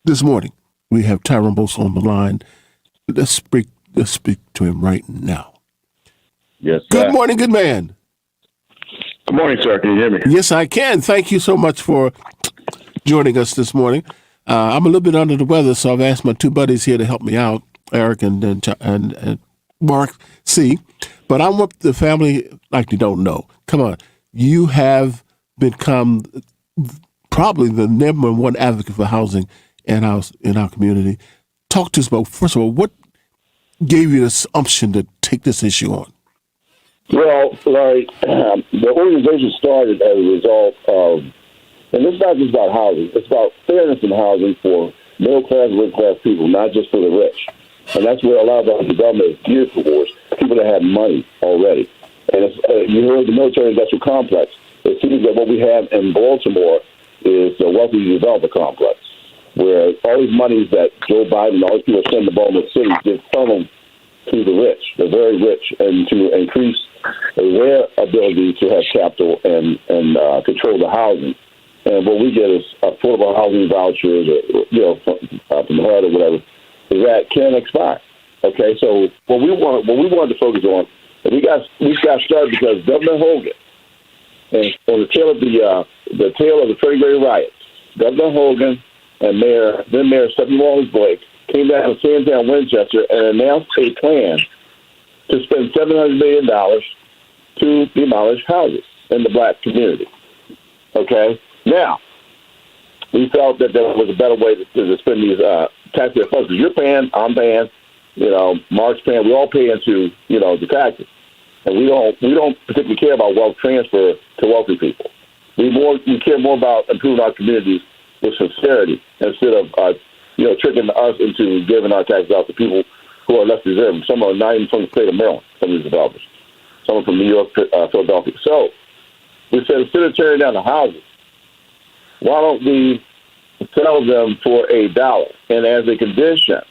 This morning, we have Tyrone Bost on the line. Let's speak to him right now. Yes, sir. Good morning, good man. Good morning, sir. Can you hear me? Yes, I can. Thank you so much for joining us this morning. I'm a little bit under the weather, so I've asked my two buddies here to help me out, Eric and Mark C. But I want the family like you don't know. Come on. You have become probably the number one advocate for housing in our community. Talk to us about, first of all, what gave you this option to take this issue on? Well, Larry, the organization started as a result of, and it's not just about housing, it's about fairness in housing for middle-class, working-class people, not just for the rich. And that's where a lot of our development is geared towards, people that have money already. And you heard the military-industrial complex. It seems that what we have in Baltimore is the wealthy developer complex, where all these monies that Joe Biden and all these people are sending to Baltimore City get funneled to the rich, the very rich, and to increase their ability to have capital and control the housing. And what we get is affordable housing vouchers, or, from HUD or whatever, is that can expire. Okay, so what we wanted to focus on, and we got started because Governor Hogan, and on the tail of the February riots, Governor Hogan and then Mayor Stephanie Wallace Blake came down to Sandtown, Winchester, and announced a plan to spend $700 million to demolish houses in the black community. Okay? Now, we felt that there was a better way to spend these taxpayer funds. Because you're paying, I'm paying, Mark's paying, we all pay into, the taxes. And we don't particularly care about wealth transfer to wealthy people. We care more about improving our communities with sincerity instead of tricking us into giving our taxes out to people who are less deserving. Some are not even from the state of Maryland, some of these developers. Some are from New York, Philadelphia. So we said, instead of tearing down the houses, why don't we sell them for $1? And as a condition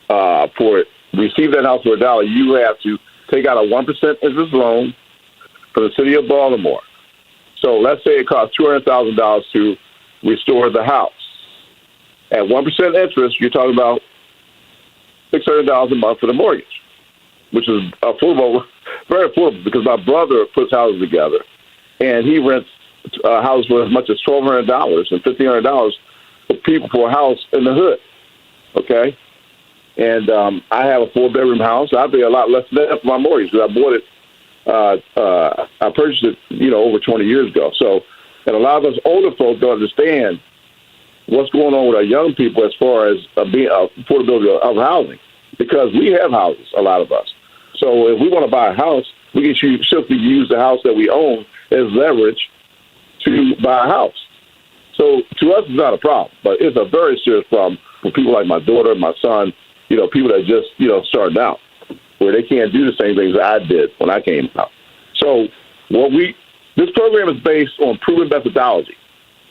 for receive that house for $1, you have to take out a 1% interest loan for the city of Baltimore. So let's say it costs $200,000 to restore the house. At 1% interest, you're talking about $600 a month for the mortgage, which is affordable, very affordable, because my brother puts houses together, and he rents a house for as much as $1,200 and $1,500 for people for a house in the hood. Okay, and I have a 4-bedroom house. I pay a lot less than that for my mortgage because I bought it. I purchased it, over 20 years ago. So, and a lot of us older folks don't understand what's going on with our young people as far as affordability of housing, because we have houses, a lot of us. So if we want to buy a house, we can simply use the house that we own as leverage to buy a house. So to us, it's not a problem, but it's a very serious problem for people like my daughter, my son, people that just, starting out, where they can't do the same things I did when I came out. So this program is based on proven methodology.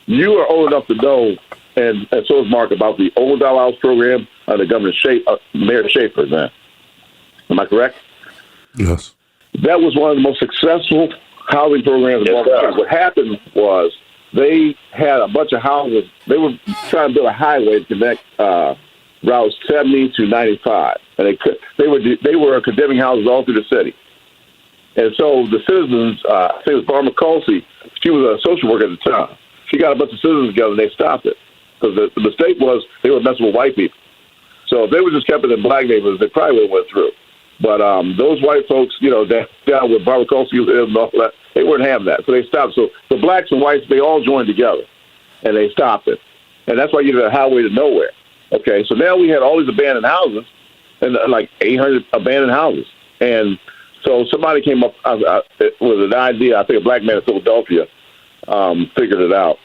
You are old enough to know, and so is Mark, about the old dollar house program under Mayor Schaefer, man. Am I correct? Yes. That was one of the most successful housing programs in Baltimore. What happened was they had a bunch of houses. They were trying to build a highway to connect routes 70 to 95, and they were condemning houses all through the city. And so the citizens, I think it was Barbara Colsey, she was a social worker at the time. She got a bunch of citizens together, and they stopped it. Because the mistake was they were messing with white people. So if they were just kept it in black neighborhoods, they probably would have went through. But those white folks, down with Barbara Colsey and all that, they weren't having that. So they stopped. So the blacks and whites, they all joined together, and they stopped it. And that's why you had a highway to nowhere. Okay, so now we had all these abandoned houses, and like 800 abandoned houses. And so somebody came up with an idea. I think a black man in Philadelphia figured it out.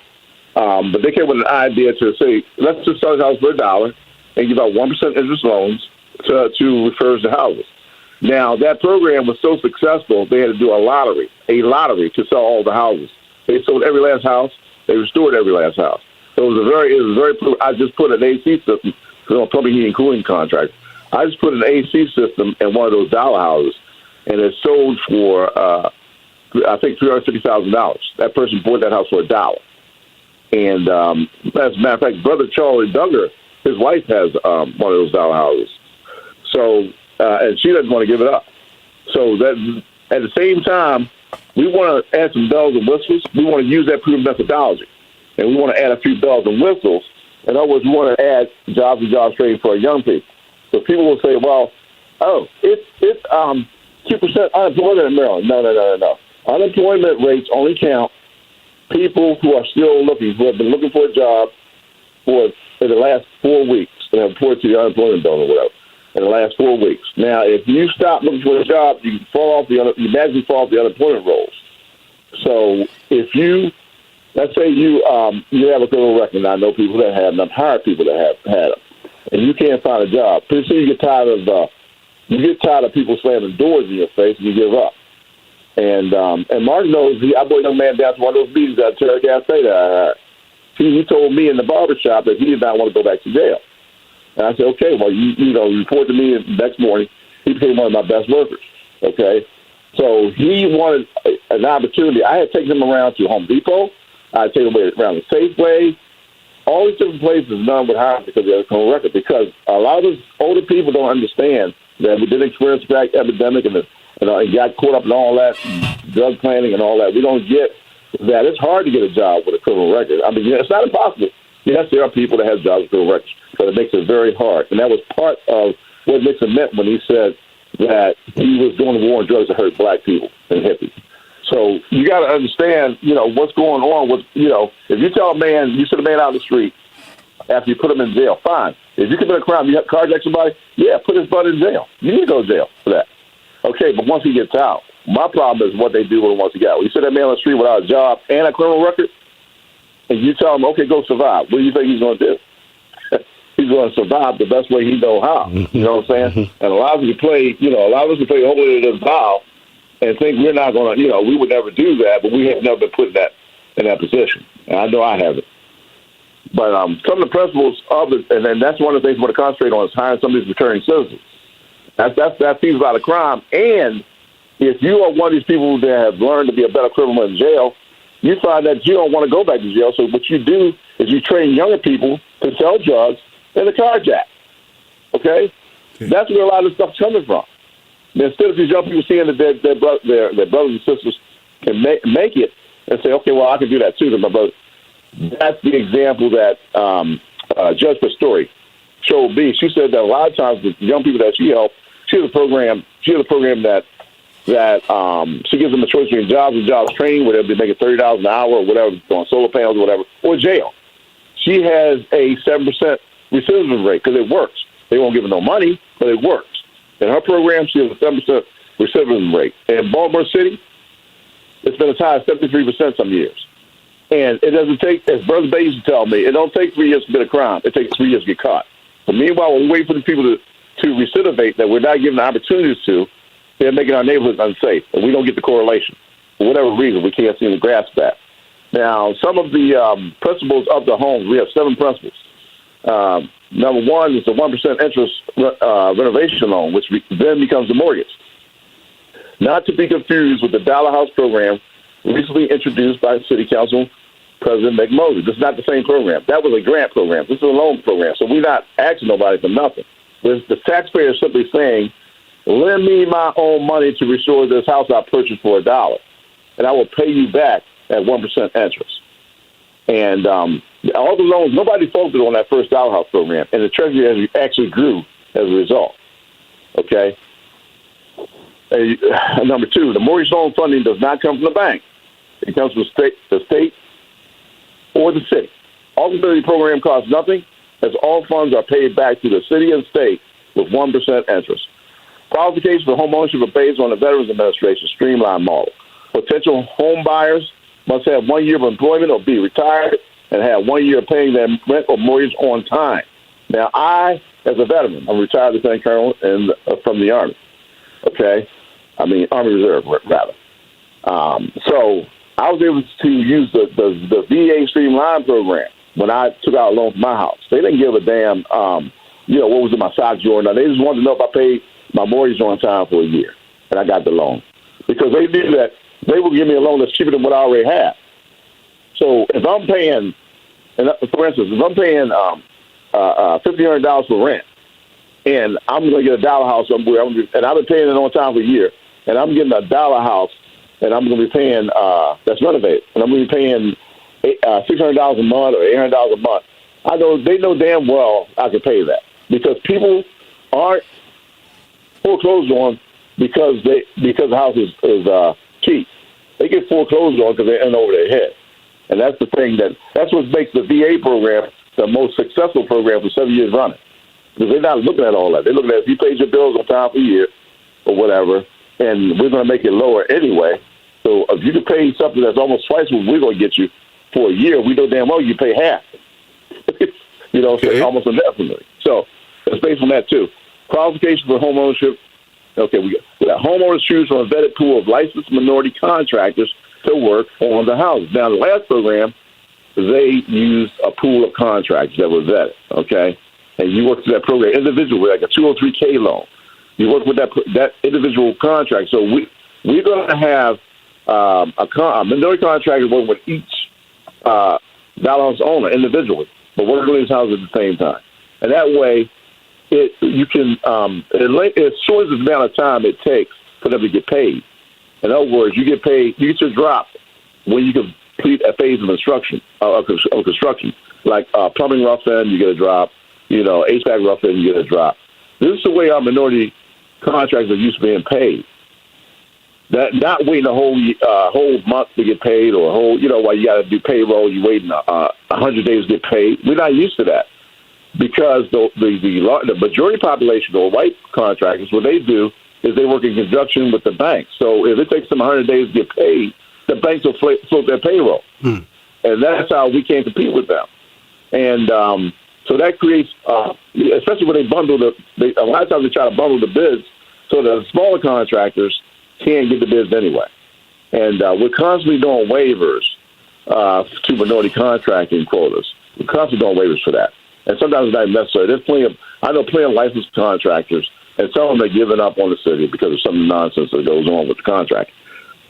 But they came with an idea to say, let's just sell the house for $1 and give out 1% interest loans to refurbish the houses. Now, that program was so successful, they had to do a lottery to sell all the houses. They sold every last house. They restored every last house. So it was very. I just put an AC system, plumbing, heating, cooling contract. I just put an AC system in one of those dollar houses, and it sold for I think $350,000. That person bought that house for $1. And as a matter of fact, Brother Charlie Duggar his wife has one of those dollar houses. So, and she doesn't want to give it up. So that at the same time, we want to add some bells and whistles. We want to use that proven methodology, and we want to add a few bells and whistles. In other words, we want to add jobs and jobs training for our young people. So people will say, "Well, it's 2% unemployment in Maryland." No. Unemployment rates only count people who are still looking, who have been looking for a job for the last 4 weeks, and have reported to the unemployment bill or whatever in the last 4 weeks. Now, if you stop looking for a job, you fall off you magically fall off the unemployment rolls. So, if you, let's say you have a criminal record, and I know people that have, and I've hired people that have had them, and you can't find a job, pretty soon you get tired of people slamming doors in your face, and you give up. And Mark knows, I brought a young man down to one of those meetings at Terra Cafe that I hired. He told me in the barbershop that he did not want to go back to jail. And I said, okay, well, you report to me the next morning. He became one of my best workers, okay? So he wanted an opportunity. I had taken him around to Home Depot. I had taken him around the Safeway. All these different places, none would hire him because they had a criminal record. Because a lot of those older people don't understand that we did experience the crack epidemic and got caught up in all that, drug planning and all that. We don't get that. It's hard to get a job with a criminal record. I mean, it's not impossible. Yes, there are people that have jobs with criminal records, but it makes it very hard. And that was part of what Nixon meant when he said that he was doing the war on drugs to hurt black people and hippies. So you got to understand, what's going on with, if you tell a man, you send a man out on the street after you put him in jail, fine. If you commit a crime, you carjack somebody, put his butt in jail. You need to go to jail for that. Okay, but once he gets out, my problem is what they do when he wants to get out. You send that man on the street without a job and a criminal record, and you tell him, okay, go survive. What do you think he's going to do? He's going to survive the best way he knows how. You know what I'm saying? And allows us to play, allows us to play holier than thou and think we're not going to, we would never do that, but we have never been put in that position. And I know I haven't. But some of the principles of it, and then that's one of the things we want to concentrate on is hiring some of these returning citizens. That seems about a crime. And if you are one of these people that have learned to be a better criminal in jail, you find that you don't want to go back to jail. So what you do is you train younger people to sell drugs and to carjack. Okay? That's where a lot of this stuff's coming from. Instead of these young people seeing that their brothers and sisters can make it and say, okay, well, I can do that too. My brother. That's the example that Judge Pastori showed me. She said that a lot of times the young people that she helped, she has a program that she gives them a choice between jobs and jobs training, where they'll be making $30 an hour or whatever, on solar panels or whatever, or jail. She has a 7% recidivism rate because it works. They won't give her no money, but it works. In her program, she has a 7% recidivism rate. In Baltimore City, it's been as high as 73% some years. And it doesn't take, as Brother Bay used to tell me, it don't take 3 years to commit a crime. It takes 3 years to get caught. But meanwhile, we wait for the people to recidivate that we're not giving the opportunities to. They're making our neighborhoods unsafe, and we don't get the correlation. For whatever reason, we can't seem to grasp that. Now, some of the principles of the homes, we have 7 principles. Number one is the 1% interest renovation loan, which then becomes the mortgage. Not to be confused with the Dollar House program recently introduced by City Council President Mick Moses. This is not the same program. That was a grant program. This is a loan program. So we're not asking nobody for nothing. The taxpayer is simply saying, lend me my own money to restore this house I purchased for $1, and I will pay you back at 1% interest. And all the loans, nobody focused on that first Dollar House program, and the Treasury actually grew as a result. Okay? Number 2, the mortgage loan funding does not come from the bank. It comes from the state or the city. Ultimately, the program costs nothing, as all funds are paid back to the city and state with 1% interest. Qualifications for home ownership are based on the Veterans Administration streamlined model. Potential home buyers must have 1 year of employment or be retired and have 1 year of paying their rent or mortgage on time. Now, I, as a veteran, I'm retired lieutenant colonel from the Army. Okay? Army Reserve, rather. So I was able to use the VA Streamline program when I took out a loan for my house. They didn't give a damn, what was in my sock drawer. Now, they just wanted to know if I paid my mortgage on time for a year, and I got the loan. Because they knew that they would give me a loan that's cheaper than what I already have. So if I'm paying, for instance, if I'm paying $1,500 for rent, and I'm going to get a dollar house somewhere, and I've been paying it on time for a year, and I'm getting a dollar house, and I'm going to be paying that's renovated, and I'm going to be paying $600 a month or $800 a month. They know damn well I can pay that because people aren't foreclosed on because the house is cheap. They get foreclosed on because they're in over their head, and that's the thing that's what makes the VA program the most successful program for 7 years running. Because they're not looking at all that. They're looking at if you paid your bills on time for a year or whatever, and we're going to make it lower anyway. So if you can pay something that's almost twice what we're going to get you for a year, we know damn well you pay half. Okay. So almost indefinitely. So it's based on that too. Qualifications for home ownership. Okay, we got homeowners choose from a vetted pool of licensed minority contractors to work on the houses. Now, the last program, they used a pool of contractors that were vetted, okay? And you work through that program individually, like a 203K loan. You work with that individual contract. So we're going to have a minority contractor working with each dollar house owner individually, but working on these houses at the same time. And that way, it shortens the amount of time it takes for them to get paid. In other words, you get your drop when you complete a phase of construction. Like plumbing rough end, you get a drop. HVAC rough end, you get a drop. This is the way our minority contractors are used to being paid. That not waiting a whole month to get paid, or while you got to do payroll, you waiting 100 days to get paid. We're not used to that because the majority population, or white contractors, what they do is they work in conjunction with the bank. So if it takes them 100 days to get paid, the banks will float their payroll, and that's how we can't compete with them. And so that creates, especially when they bundle a lot of times they try to bundle the bids so that the smaller contractors can't get the bids anyway. And we're constantly doing waivers to minority contracting quotas. We're constantly doing waivers for that. And sometimes it's not even necessary. I know plenty of licensed contractors, and some of them are giving up on the city because of some nonsense that goes on with the contract.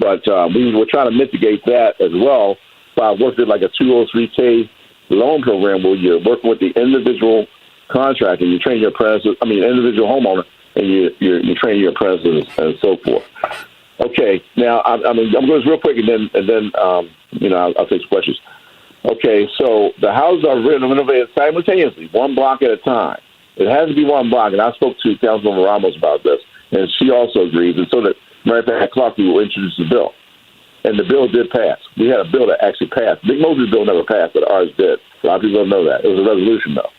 But we're trying to mitigate that as well by working like a 203K loan program where you're working with the individual contractor, you train your apprentices, individual homeowner, and you train your apprentices and so forth. Okay, now I'm going real quick, and then I'll take some questions. Okay, so the houses are renovated simultaneously, one block at a time. It has to be one block, and I spoke to Councilwoman Ramos about this, and she also agrees. And so that Mary Pat Clark will introduce the bill, and the bill did pass. We had a bill that actually passed. Big Moses' bill never passed, but ours did. A lot of people don't know that. It was a resolution, though.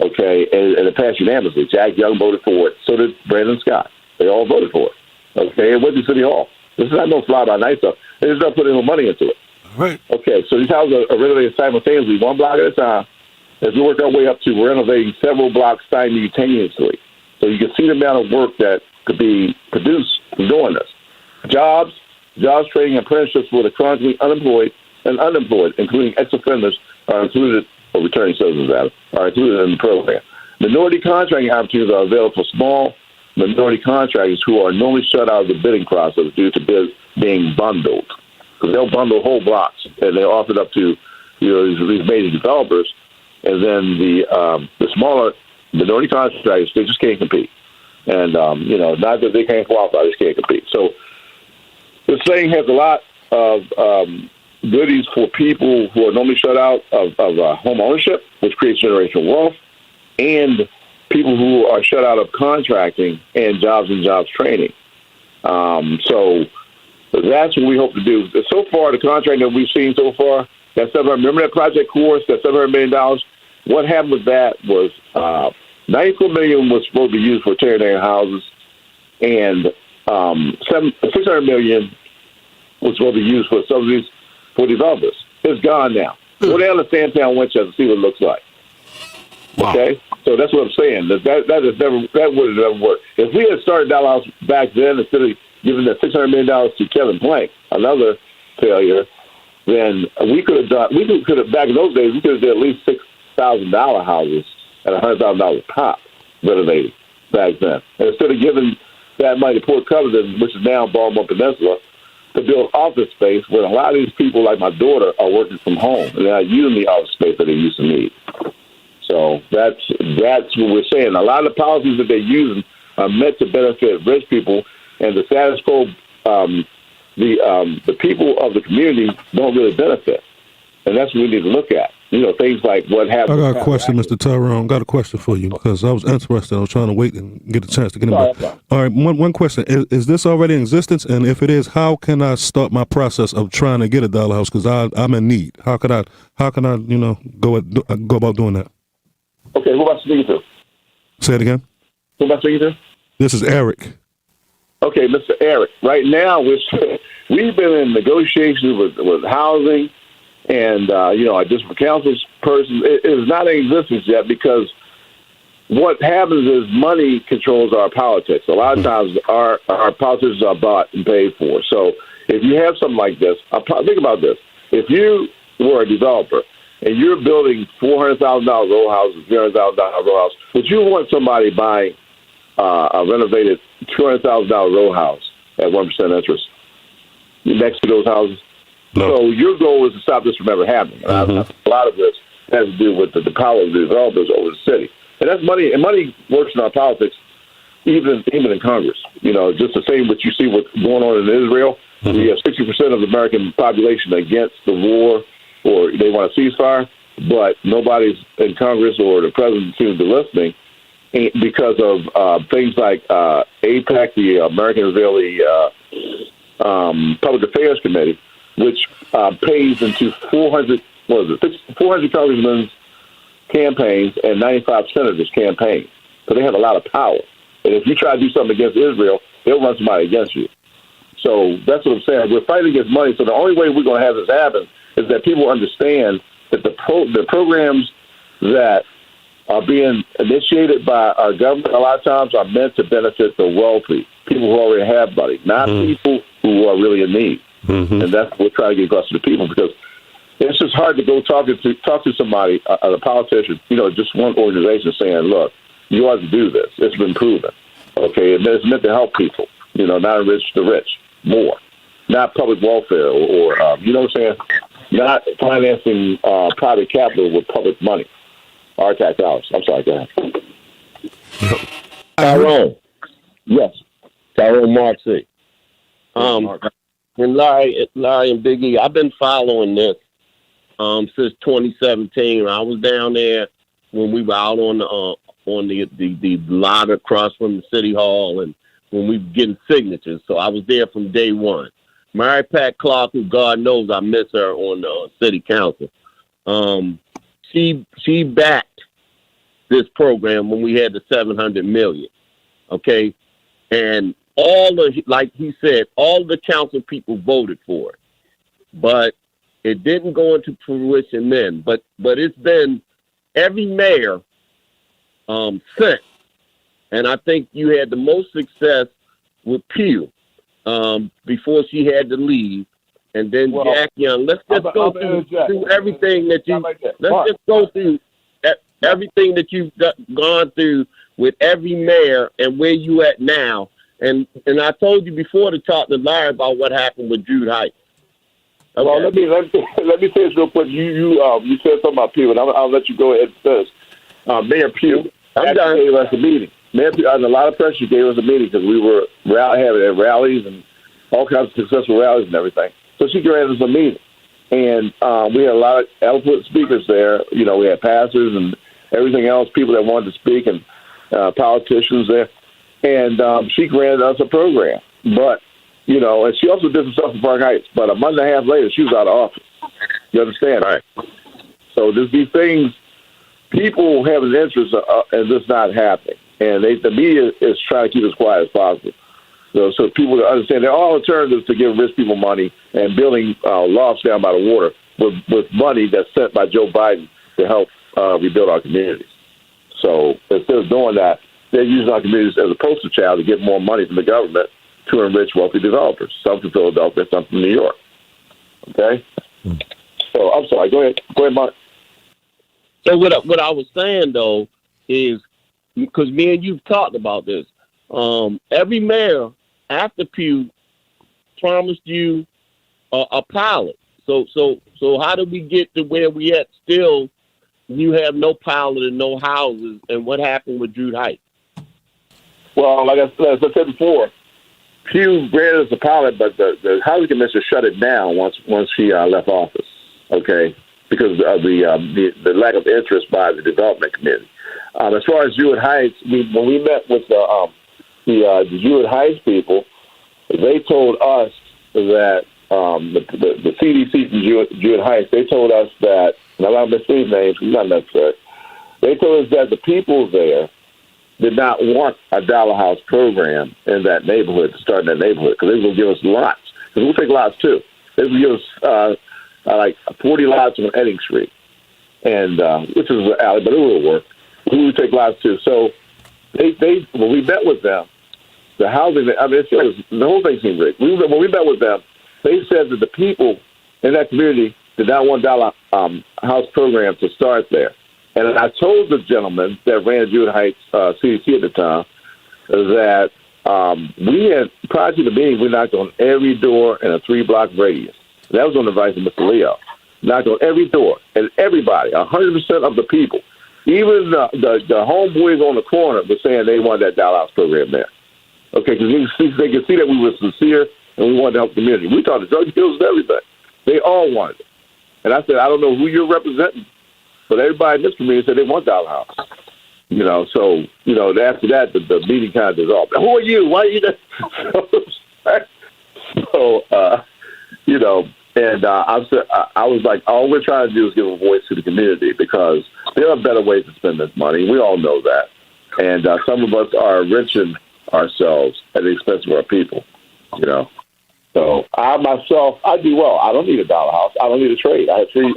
Okay, and it passed unanimously. Jack Young voted for it. So did Brandon Scott. They all voted for it. Okay, it went to City Hall. This is not no fly-by-night stuff. They just not putting no money into it. Right. Okay, so these houses are renovated simultaneously, one block at a time. As we work our way up to renovating several blocks simultaneously. So you can see the amount of work that could be produced from doing this. Jobs, training, and apprenticeships for the chronically unemployed and unemployed, including ex-offenders, are included, or returning citizens, are included in the program. Minority contracting opportunities are available for small minority contractors who are normally shut out of the bidding process due to bids being bundled. Because they'll bundle whole blocks, and they offer it up to these major developers, and then the smaller minority contractors, they just can't compete. And, not that they can't qualify, they just can't compete. So this thing has a lot of goodies for people who are normally shut out of home ownership, which creates generational wealth, and people who are shut out of contracting and jobs training. So that's what we hope to do. So far, the contract that we've seen so far, remember that project course, that $700 million? What happened with that was $94 million was supposed to be used for tearing down houses, and $600 million was supposed to be used for subsidies for developers. It's gone now. Go down to Sandtown, Winchester, see what it looks like. Wow. Okay, so that's what I'm saying. That would have never worked. If we had started Dollar House back then instead of giving that $600 million to Kevin Plank, another failure, then we could have done. We could have back in those days. We could have done at least $6,000 houses at $100,000 a pop renovating back then. And instead of giving that money to Port Covington, which is now Baltimore Peninsula, to build office space where a lot of these people, like my daughter, are working from home and they're not using the office space that they used to need. So that's what we're saying. A lot of the policies that they're using are meant to benefit rich people, and the status quo, the people of the community don't really benefit, and that's what we need to look at. Things like what happened. I got a question, Mr. Tyrone. Got a question for you because I was interested. I was trying to wait and get a chance to get in. All right, one question. Is this already in existence? And if it is, how can I start my process of trying to get a dollar house? Because I'm in need. How can I go about doing that? Okay, who am I speaking to? Say it again. Who am I speaking to? This is Eric. Okay, Mr. Eric. Right now, we've been in negotiations with housing. And, our district council's person, it is not in existence yet because what happens is money controls our politics. A lot of times our politicians are bought and paid for. So if you have something like this, think about this. If you were a developer and you're building $400,000 row houses, $300,000 row house, would you want somebody buying a renovated $200,000 row house at 1% interest next to those houses? No. So your goal is to stop this from ever happening. A lot of this has to do with the power of the developers over the city, and that's money. And money works in our politics, even in Congress. Just the same what you see what's going on in Israel. We have 60% of the American population against the war, or they want a ceasefire, but nobody's in Congress or the president seems to be listening because of things like APEC, the American Israeli Public Affairs Committee, which pays into 400 congressmen's campaigns and 95 senators' campaigns. So they have a lot of power. And if you try to do something against Israel, they'll run somebody against you. So that's what I'm saying. We're fighting against money. So the only way we're going to have this happen is that people understand that the programs that are being initiated by our government a lot of times are meant to benefit the wealthy, people who already have money, not people who are really in need. And that's what we're trying to get across to the people, because it's just hard to go talk to somebody, a politician, just one organization saying, look, you ought to do this. It's been proven. Okay, and it's meant to help people, not enrich the rich more, not public welfare or you know what I'm saying, not financing private capital with public money, our tax dollars. I'm sorry, go ahead. Tyrone. Yes. Tyrone Mark C. And Larry and Biggie, I've been following this since 2017. I was down there when we were out on the lot across from the city hall, and when we were getting signatures. So I was there from day one. Mary Pat Clark, who God knows I miss her on the city council. She backed this program when we had the $700 million. Okay, and like he said, all the council people voted for it, but it didn't go into fruition then. But it's been every mayor since, and I think you had the most success with Pugh before she had to leave, and then Jack Young. Let's just go through everything that you. Let's just go through everything that you've gone through with every mayor and where you at now. And I told you before to talk to Larry about what happened with Jude Heights. Okay. Well, let me say this real quick. You said something about Pugh, and I'll let you go ahead and finish. Mayor Pugh gave us a meeting. Mayor Pugh, under a lot of pressure, gave us a meeting because we were having rallies and all kinds of successful rallies and everything. So she granted us a meeting, and we had a lot of eloquent speakers there. We had pastors and everything else, people that wanted to speak, and politicians there. And she granted us a program. But, and she also did some stuff in Park Heights. But a month and a half later, she was out of office. You understand? Right. So there's these things, people have an interest in this not happening. And the media is trying to keep as quiet as possible. So people understand there are all alternatives to giving rich people money and building lofts down by the water with money that's sent by Joe Biden to help rebuild our communities. So instead of doing that, they're using our communities as a poster child to get more money from the government to enrich wealthy developers, some from Philadelphia, some from New York. Okay? So I'm sorry. Go ahead, Mark. So what I was saying, though, is because me and you've talked about this, every mayor after Pugh promised you a pilot. So how did we get to where we at still you have no pilot and no houses, and what happened with Jude Heights? Well, like as I said before, Hugh ran as a pilot, but the housing commission shut it down once she left office. Okay, because of the lack of interest by the development committee. As far as Jewett Heights, when we met with the Jewett Heights people, they told us that the CDC from Jewett Heights, they told us that, and I'm not misleading names, it's not necessary. They told us that the people there did not want a dollar house program in that neighborhood, to start in that neighborhood, because they were going to give us lots. Because we'll take lots too. They would give us like 40 lots on Edding Street, and which is an alley, but it will work. We would take lots too. So they when we met with them, the housing, I mean, the whole thing seemed great. When we met with them, they said that the people in that community did not want dollar house program to start there. And I told the gentleman that ran Jewett Heights CDC at the time that we had, prior to the meeting, we knocked on every door in a 3-block radius. That was on the advice of Mr. Leo. Knocked on every door, and everybody, 100% of the people, even the homeboys on the corner were saying they wanted that dollar house program there. Okay, because they could see that we were sincere and we wanted to help the community. We talked to drug dealers and everything. They all wanted it. And I said, I don't know who you're representing, but everybody in this community said they want dollar house. So, after that, the meeting kind of dissolved. Who are you? Why are you there? I was like, all we're trying to do is give a voice to the community, because there are better ways to spend this money. We all know that. And some of us are enriching ourselves at the expense of our people, So I myself, I do well. I don't need a dollar house. I don't need a trade. I have 3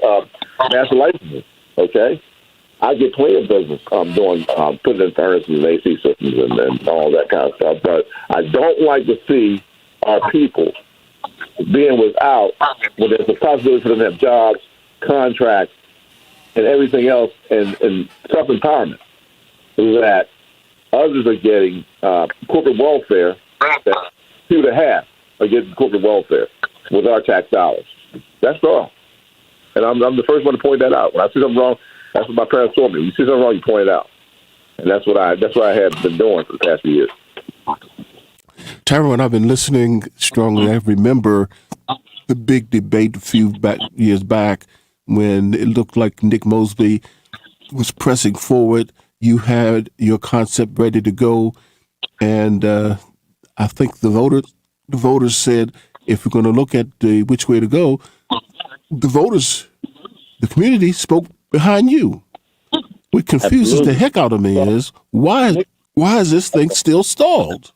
master licenses, okay? I get plenty of business putting in furnaces and AC systems and all that kind of stuff. But I don't like to see our people being without, when there's a possibility for them to have jobs, contracts, and everything else, and self-empowerment, that others are getting corporate welfare that 2.5 are getting corporate welfare with our tax dollars. That's wrong. And I'm the first one to point that out. When I see something wrong, that's what my parents told me. When you see something wrong, you point it out. And that's what I have been doing for the past few years. Tyrone, I've been listening strongly. I remember the big debate a few years back when it looked like Nick Mosby was pressing forward. You had your concept ready to go, and I think the voters said, if we're going to look at which way to go, the community spoke behind you. What confuses the heck out of me is why is this thing still stalled?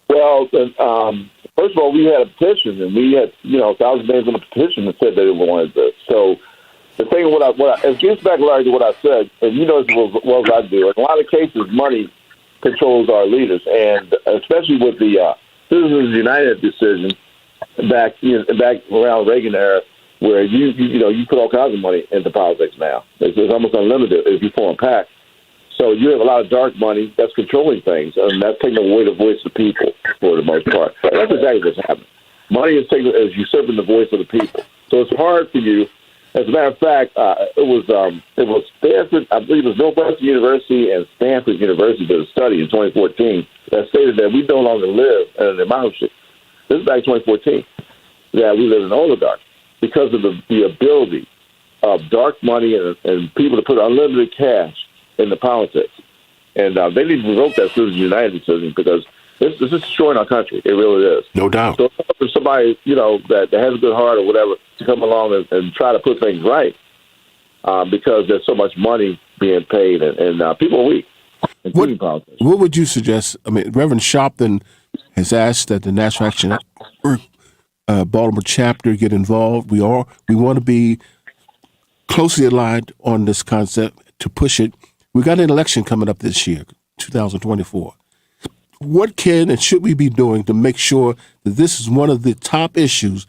Well, first of all, we had a petition, and we had 1,000 names on the petition that said they wanted this. So the thing, it gets back, Larry, to what I said, and you know as well as I do. In a lot of cases, money controls our leaders, and especially with the Citizens United decision back around Reagan era, where you put all kinds of money into politics now. It's almost unlimited if you form PAC. So you have a lot of dark money that's controlling things, and that's taking away the voice of the people for the most part. That's exactly what's happening. Money is usurping the voice of the people. So it's hard for you. As a matter of fact, it was Stanford, I believe it was Northwestern University and Stanford University did a study in 2014 that stated that we no longer live in an democracy. This is back in 2014, that we live in an oligarchy because of the ability of dark money and people to put unlimited cash into politics. And they need to revoke that Citizens United decision, because this is destroying our country. It really is. No doubt. So for somebody, that has a good heart or whatever to come along and try to put things right, because there's so much money being paid, and people are weak, including politics. What would you suggest? I mean, Reverend Sharpton has asked that the National Action Network Baltimore chapter get involved. We want to be closely aligned on this concept to push it. We got an election coming up this year, 2024. What can and should we be doing to make sure that this is one of the top issues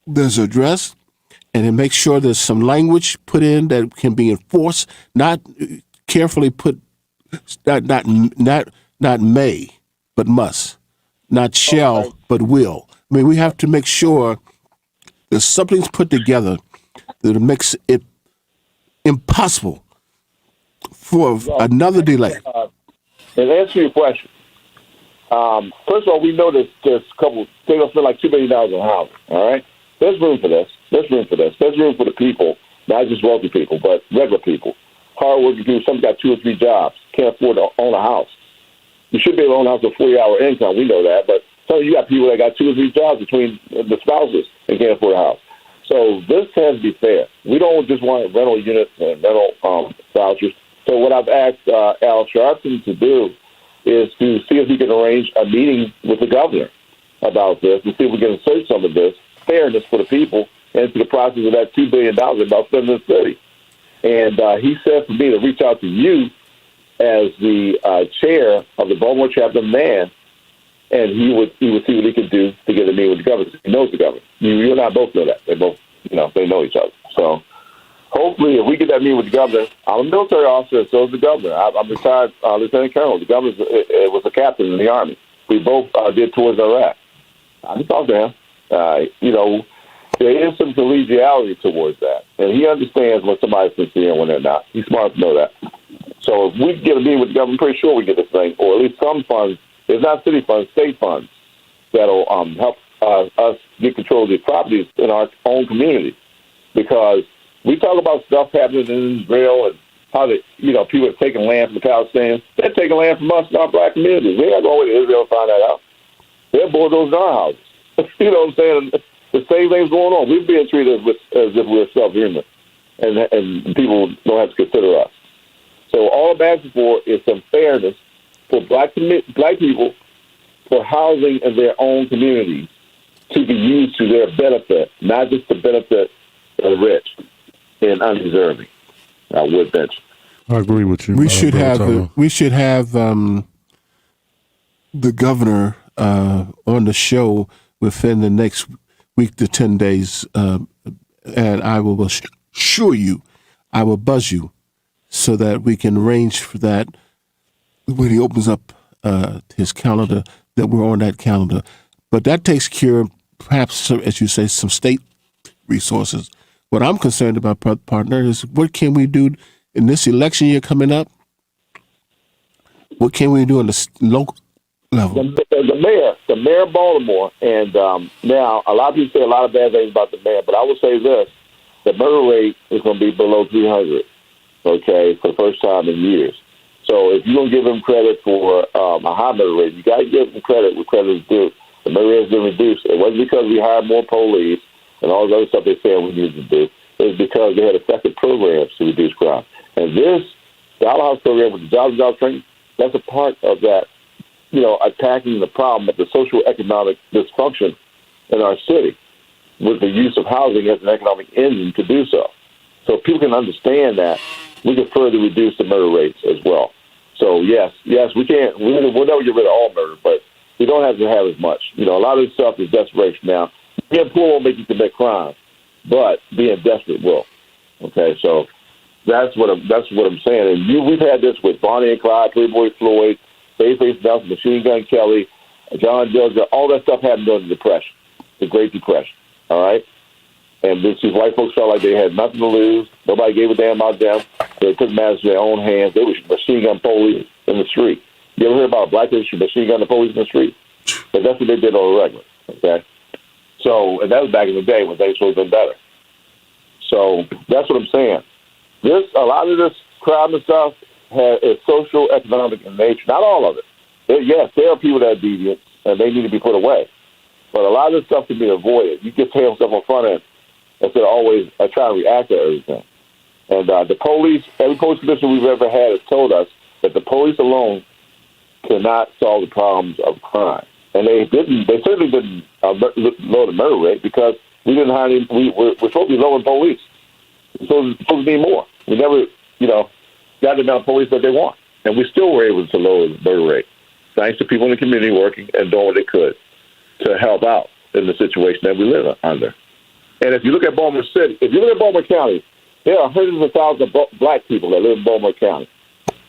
that's addressed, and to make sure there's some language put in that can be enforced, not carefully put, not may, but must, not shall, but will. I mean, we have to make sure that something's put together that makes it impossible for another delay. And answer your question. First of all, we know that there's a couple. They're gonna spend like $2 billion on housing. All right, there's room for this. There's room for this. There's room for the people, not just wealthy people, but regular people, hardworking people. Some got 2 or 3 jobs, can't afford to own a house. You should be able to own a house with 40-hour income. We know that, but some of you got people that got 2 or 3 jobs between the spouses and can't afford a house. So this has to be fair. We don't just want rental units and rental vouchers. So what I've asked Al Sharpton to do is to see if he can arrange a meeting with the governor about this and see if we can insert some of this fairness for the people into the process of that $2 billion about spending the city. And he said for me to reach out to you as the chair of the Baltimore chapter man, and he would see what he could do to get a meeting with the governor. He knows the governor. You and I both know that. They both, they know each other. So hopefully, if we get that meeting with the governor, I'm a military officer, so is the governor. I'm retired lieutenant colonel. The governor was a captain in the Army. We both did tours in Iraq. I can talk to him. There is some collegiality towards that, and he understands when somebody's sincere and when they're not. He's smart to know that. So if we get a meeting with the governor, I'm pretty sure we get this thing, or at least some funds. It's not city funds, state funds that'll help us get control of these properties in our own community, because we talk about stuff happening in Israel and how people are taking land from the Palestinians. They're taking land from us in our black communities. We ain't going to Israel to find that out. They're bulldozing our houses. You know what I'm saying? The same thing's going on. We're being treated as if we're subhuman, and people don't have to consider us. So all I'm asking for is some fairness for black people for housing in their own communities to be used to their benefit, not just to benefit the rich and undeserving. I would venture. I agree with you. We should have the governor on the show within the next week to 10 days, and I will assure you, I will buzz you so that we can arrange for that when he opens up his calendar, that we're on that calendar. But that takes care of, perhaps, as you say, some state resources. What I'm concerned about, partner, is what can we do in this election year coming up? What can we do on the local level? The mayor of Baltimore, and now a lot of people say a lot of bad things about the mayor, but I will say this: the murder rate is going to be below 300. Okay, for the first time in years. So if you're going to give him credit for a high murder rate, you got to give him credit where credit is due. The murder rate has been reduced. It wasn't because we hired more police and all the other stuff they said we needed to do. It was because they had effective programs to reduce crime. And this Dollar House program with the job training, that's a part of that, attacking the problem of the social economic dysfunction in our city with the use of housing as an economic engine to do so. So if people can understand that, we can further reduce the murder rates as well. So yes, we can't. We'll never get rid of all murder, but we don't have to have as much. A lot of this stuff is desperation. Now, being poor won't make you commit crime, but being desperate will. Okay, so that's what I'm saying. And we've had this with Bonnie and Clyde, Playboy Floyd, Babyface Nelson, Machine Gun Kelly, John Dilger. All that stuff happened during the Depression, the Great Depression. All right. And these white folks felt like they had nothing to lose. Nobody gave a damn about them. They took matters in their own hands. They were machine gun police in the street. You ever hear about black people machine gun the police in the street? But that's what they did on the regular. Okay? So, and that was back in the day when things would have been better. So that's what I'm saying. A lot of this crime and stuff is social, economic in nature. Not all of it. Yes, there are people that are deviant, and they need to be put away. But a lot of this stuff can be avoided. You can tell stuff on front end instead of always trying to react to everything. And the police, every police commissioner we've ever had has told us that the police alone cannot solve the problems of crime. And they certainly didn't lower the murder rate because we didn't hire any, we're supposed to be lowering police. We're supposed to be more. We never, got the amount of police that they want. And we still were able to lower the murder rate, thanks to people in the community working and doing what they could to help out in the situation that we live under. And if you look at Baltimore City, if you look at Baltimore County, there are hundreds of thousands of black people that live in Baltimore County.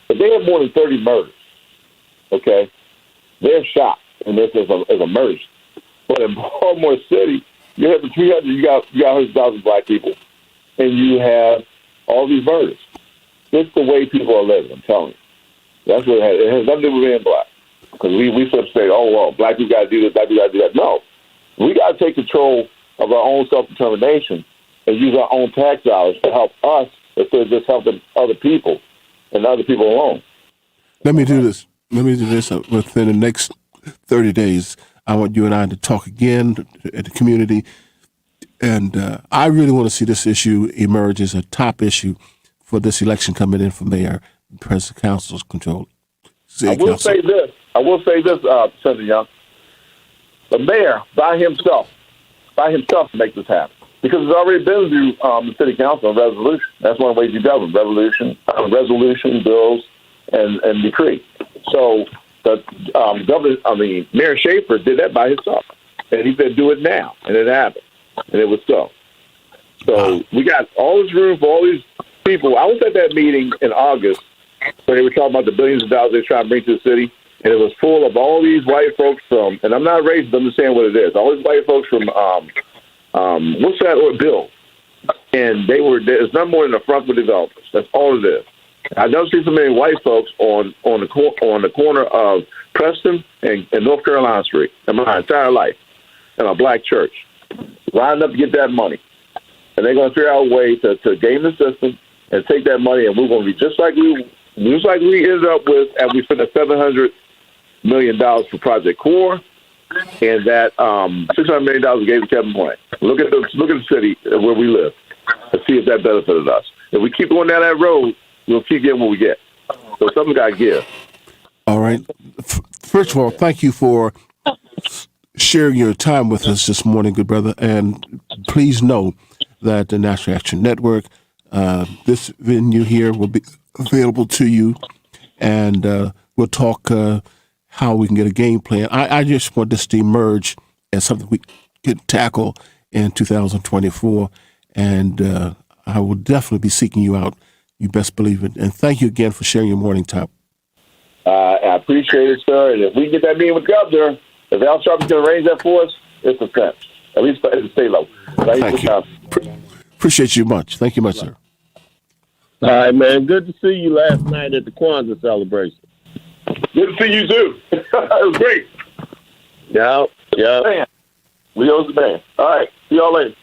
But they have more than 30 murders, okay? They're shot, and this is a murder. But in Baltimore City, you have 300, you got 100,000 black people, and you have all these murders. It's the way people are living, I'm telling you. That's what it has. It has nothing to do with being black. Because we sort of say, oh, well, black people got to do this, black people got to do that. No. We got to take control of our own self-determination and use our own tax dollars to help us instead of just helping other people and other people alone. Let me do this. Within the next 30 days. I want you and I to talk again at the community. And I really want to see this issue emerge as a top issue for this election coming in for mayor, president, council's control. I will say this, Senator Young. The mayor, by himself, to make this happen. Because it's already been through the city council and resolution. That's one of the ways you govern, resolution, bills, and decree. So the Mayor Schaefer did that by himself. And he said, do it now. And it happened. And it was so. So we got all this room for all these people. I was at that meeting in August when they were talking about the billions of dollars they're trying to bring to the city. And it was full of all these white folks from, and I'm not racist, I'm just saying what it is. All these white folks from, what's that, or Bill. And there's nothing more than a front for developers. That's all it is. I've never seen so many white folks on the corner of Preston and North Carolina Street in my entire life, in a black church, lined up to get that money. And they're going to figure out a way to game the system and take that money, and we're going to be just like we ended up with, and we spent $700 million for Project Core, and that $600 million we gave to Kevin Blank. Look at the city where we live and see if that benefited us. If we keep going down that road, we'll keep getting what we get. So something got to give. All right. First of all, thank you for sharing your time with us this morning, good brother. And please know that the National Action Network, this venue here will be available to you, and we'll talk how we can get a game plan. I just want this to emerge as something we can tackle in 2024, and I will definitely be seeking you out. You best believe it. And thank you again for sharing your morning time. I appreciate it, sir. And if we get that meeting with Governor, if Al Sharpton's going to arrange that for us, it's a sense, at least at the state level. Thank you. Appreciate you much. Thank you much, sir. All right, man. Good to see you last night at the Kwanzaa celebration. Good to see you, too. It was great. Yeah. Man. We owe the man. All right. See y'all later.